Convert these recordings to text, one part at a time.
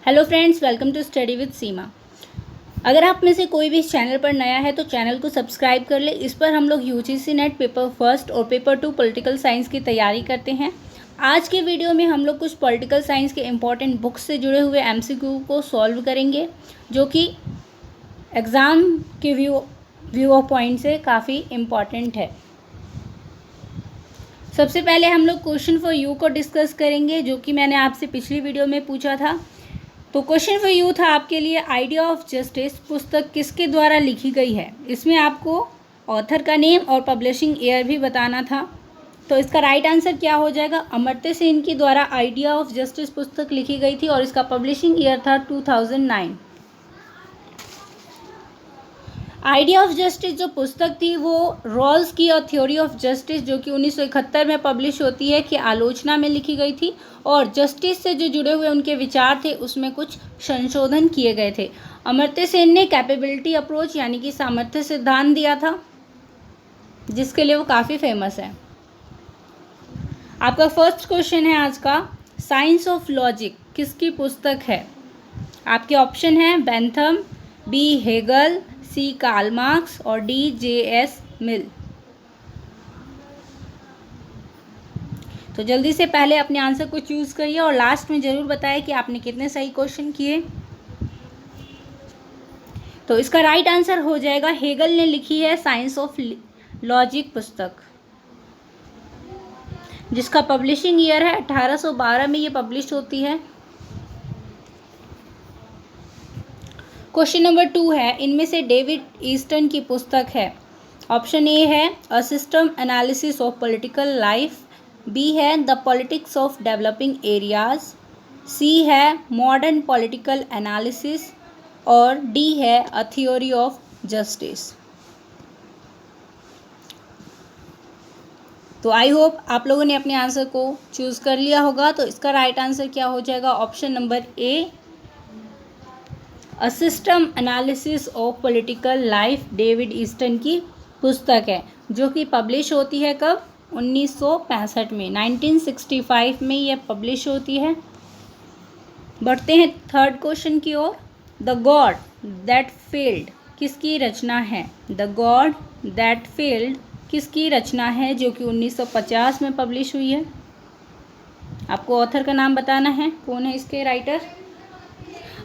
Hello friends, welcome to study with Seema. अगर आप में से कोई भी इस चैनल पर नया है तो चैनल को सब्सक्राइब कर ले। इस पर हम लोग यूजीसी नेट पेपर फर्स्ट और पेपर 2 पॉलिटिकल साइंस की तैयारी करते हैं। आज के वीडियो में हम लोग कुछ पॉलिटिकल साइंस के इम्पॉर्टेंट बुक्स से जुड़े हुए एमसीक्यू को सॉल्व करेंगे, जो कि एग्ज़ाम के व्यू ऑफ पॉइंट से काफ़ी इम्पॉर्टेंट है। सबसे पहले हम लोग क्वेश्चन फॉर यू को डिस्कस करेंगे, जो कि मैंने आपसे पिछली वीडियो में पूछा था। तो क्वेश्चन फॉर यू था आपके लिए, आइडिया ऑफ जस्टिस पुस्तक किसके द्वारा लिखी गई है। इसमें आपको ऑथर का नेम और पब्लिशिंग ईयर भी बताना था। तो इसका राइट आंसर क्या हो जाएगा? अमर्त्य सेन के द्वारा आइडिया ऑफ जस्टिस पुस्तक लिखी गई थी और इसका पब्लिशिंग ईयर था 2009। आइडिया ऑफ जस्टिस जो पुस्तक थी वो रॉल्स की और थ्योरी ऑफ जस्टिस, जो कि 1971 में पब्लिश होती है, की आलोचना में लिखी गई थी और जस्टिस से जो जुड़े हुए उनके विचार थे उसमें कुछ संशोधन किए गए थे। अमर्त्य सेन ने कैपेबिलिटी अप्रोच यानी कि सामर्थ्य सिद्धांत दिया था, जिसके लिए वो काफ़ी फेमस है। आपका फर्स्ट क्वेश्चन है आज का, साइंस ऑफ लॉजिक किसकी पुस्तक है? आपके ऑप्शन हैं बेंथम, बी हेगल, सी कार्ल मार्क्स और डी जे.एस. मिल। तो जल्दी से पहले अपने आंसर को चूज करिए और लास्ट में ज़रूर बताएं कि आपने कितने सही क्वेश्चन किए। तो इसका राइट आंसर हो जाएगा, हेगल ने लिखी है साइंस ऑफ लॉजिक पुस्तक, जिसका पब्लिशिंग ईयर है 1812 में ये पब्लिश होती है। क्वेश्चन नंबर 2 है, इनमें से डेविड ईस्टन की पुस्तक है। ऑप्शन ए है a system analysis of political life, B है the politics of developing areas, C है मॉडर्न पॉलिटिकल एनालिसिस और डी है अ थ्योरी ऑफ जस्टिस। तो आई होप आप लोगों ने अपने आंसर को चूज़ कर लिया होगा। तो इसका राइट आंसर क्या हो जाएगा? Option number A, a system analysis of political life David Easton की पुस्तक है, जो कि पब्लिश होती है कब? 1965 में, 1965 में यह पब्लिश होती है। बढ़ते हैं थर्ड क्वेश्चन की ओर। द गॉड दैट फेल्ड किसकी रचना है? द गॉड दैट फेल्ड किसकी रचना है, जो कि 1950 में पब्लिश हुई है। आपको ऑथर का नाम बताना है, कौन है इसके writer?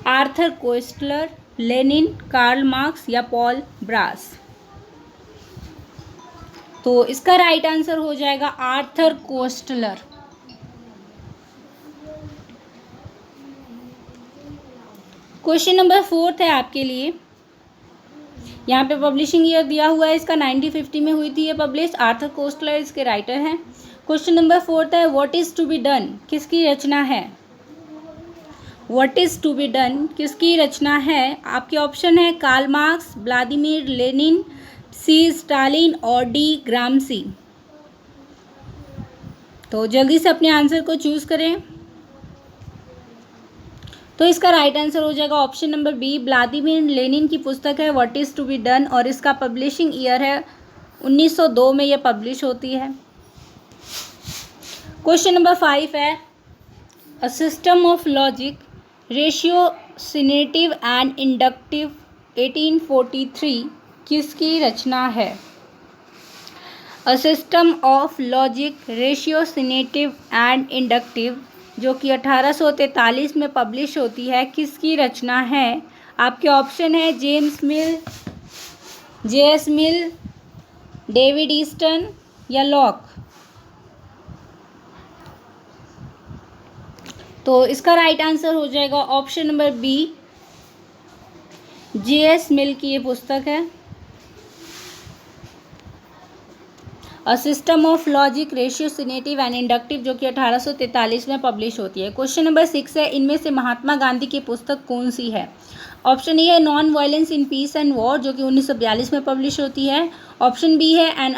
Arthur Koestler, Lenin, Karl Marx या पॉल ब्रास। तो इसका राइट आंसर हो जाएगा आर्थर कोएस्टलर। क्वेश्चन नंबर 4 है आपके लिए। यहाँ पे पब्लिशिंग ईयर दिया हुआ है इसका, 1950 में हुई थी ये पब्लिश। आर्थर कोएस्टलर इसके राइटर हैं। क्वेश्चन नंबर 4 है, what is to be done किसकी रचना है? What is to be done किसकी रचना है? आपके ऑप्शन है Karl Marx, Vladimir Lenin, C Stalin और डी ग्रामसी। तो जल्दी से अपने आंसर को चूज करें। तो इसका राइट आंसर हो जाएगा option number B, Vladimir Lenin की पुस्तक है what is to be done और इसका पब्लिशिंग ईयर है 1902 में यह पब्लिश होती है। क्वेश्चन नंबर 5 है, a system of logic ratiocinative and inductive 1843 किसकी रचना है? A system of logic ratiocinative and inductive, जो कि 1843 में पब्लिश होती है, किसकी रचना है? आपके ऑप्शन है James Mill, J S. Mill, David Easton या लॉक। तो इसका राइट आंसर हो जाएगा option number B, J S. Mill की ये पुस्तक है, a system of logic ratiocinative and inductive, जो कि 1843 में पब्लिश होती है। क्वेश्चन नंबर 6 है, इनमें से महात्मा गांधी की पुस्तक कौन सी है? ऑप्शन ए है non violence in peace and war, जो कि 1942 में पब्लिश होती है। ऑप्शन बी है an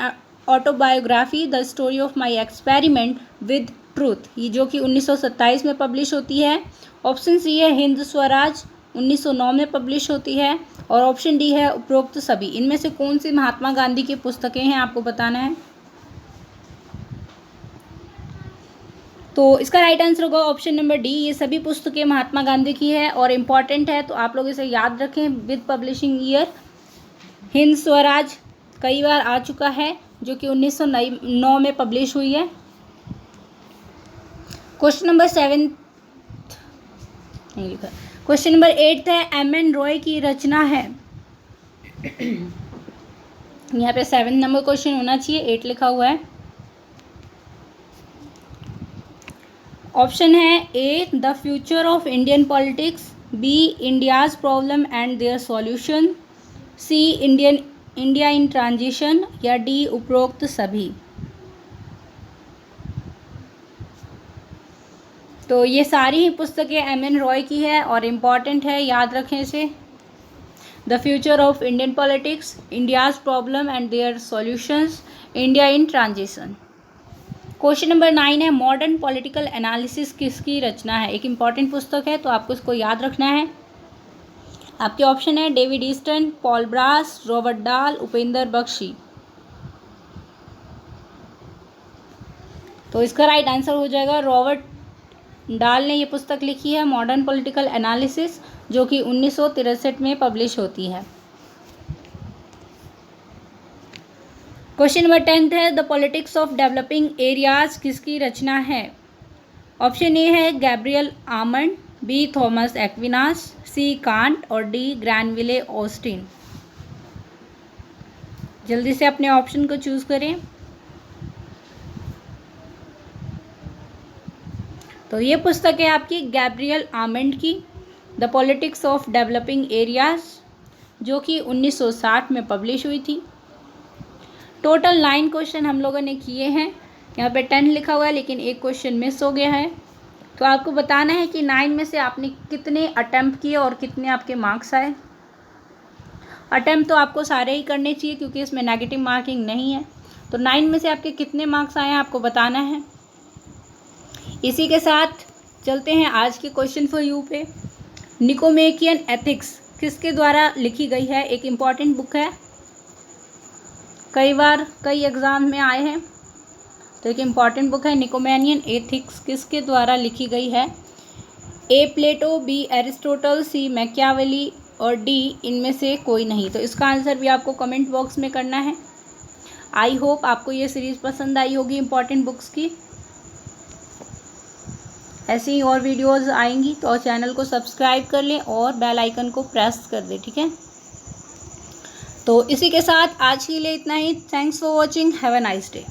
autobiography the story of my experiment with truth, ये जो कि 1927 में पब्लिश होती है। ऑप्शन सी है हिंद स्वराज, 1909 में पब्लिश होती है। और ऑप्शन डी है उपरोक्त सभी। इनमें से कौन सी महात्मा गांधी की पुस्तकें हैं, आपको बताना है। तो इसका राइट आंसर होगा ऑप्शन नंबर डी। ये सभी पुस्तकें महात्मा गांधी की है और इम्पॉर्टेंट है, तो आप लोग इसे याद रखें with publishing year. Hind Swaraj कई बार आ चुका है, जो कि 1909 में पब्लिश हुई है। क्वेश्चन नंबर 7 नहीं लिखा। क्वेश्चन नंबर 8 है एम.एन. रॉय की रचना है। यहाँ पे 7 नंबर क्वेश्चन होना चाहिए, 8 लिखा हुआ है। ऑप्शन है A the future of Indian politics, B India's problem and their solution, C India in transition, या डी उपरोक्त सभी। तो ये सारी ही पुस्तकें एम.एन. रॉय की है और इम्पॉर्टेंट है, याद रखें इसे। The future of Indian politics, India's problem and their solutions, India in transition. Question number 9 है मॉडर्न पॉलिटिकल एनालिसिस किसकी रचना है। एक इम्पॉर्टेंट पुस्तक है, तो आपको इसको याद रखना है। आपके ऑप्शन है David Easton, Paul Brass, Robert Dahl, Upendra Bakshi. तो इसका राइट आंसर हो जाएगा रॉबर्ट डाल ने ये पुस्तक लिखी है मॉडर्न पॉलिटिकल एनालिसिस, जो कि 1963 में पब्लिश होती है। क्वेश्चन नंबर 10 है the politics of developing areas किसकी रचना है। ऑप्शन ए है Gabriel Almond, B Thomas Aquinas, C Kant और डी ग्रैनविले ऑस्टिन। जल्दी से अपने ऑप्शन को चूज करें। तो ये पुस्तक है आपकी गैब्रियल आमंड की the politics of developing areas, जो कि 1960 में पब्लिश हुई थी। टोटल 9 क्वेश्चन हम लोगों ने किए हैं। यहाँ पे 10 लिखा हुआ है, लेकिन एक क्वेश्चन मिस हो गया है। तो आपको बताना है कि 9 में से आपने कितने अटेम्प्ट किए और कितने आपके मार्क्स आए। अटेम्प्ट तो आपको सारे ही करने चाहिए, क्योंकि इसमें नेगेटिव मार्किंग नहीं है। तो 9 में से आपके कितने मार्क्स आए हैं आपको बताना है। इसी के साथ चलते हैं आज के क्वेश्चन फॉर यू पे। निकोमेकियन एथिक्स किसके द्वारा लिखी गई है। एक इम्पॉर्टेंट बुक है, कई एग्ज़ाम में आए हैं, तो एक इम्पॉर्टेंट बुक है निकोमेनियन एथिक्स किसके द्वारा लिखी गई है। ए प्लेटो, बी एरिस्टोटल, सी मैकियावेली और डी इनमें से कोई नहीं। तो इसका आंसर भी आपको कमेंट बॉक्स में करना है। आई होप आपको ये सीरीज़ पसंद आई होगी इम्पॉर्टेंट बुक्स की। ऐसी ही और वीडियोज़ आएंगी, तो चैनल को सब्सक्राइब कर लें और बेल आइकन को प्रेस कर दें, ठीक है। तो इसी के साथ आज के लिए इतना ही। Thanks for watching, have a nice day.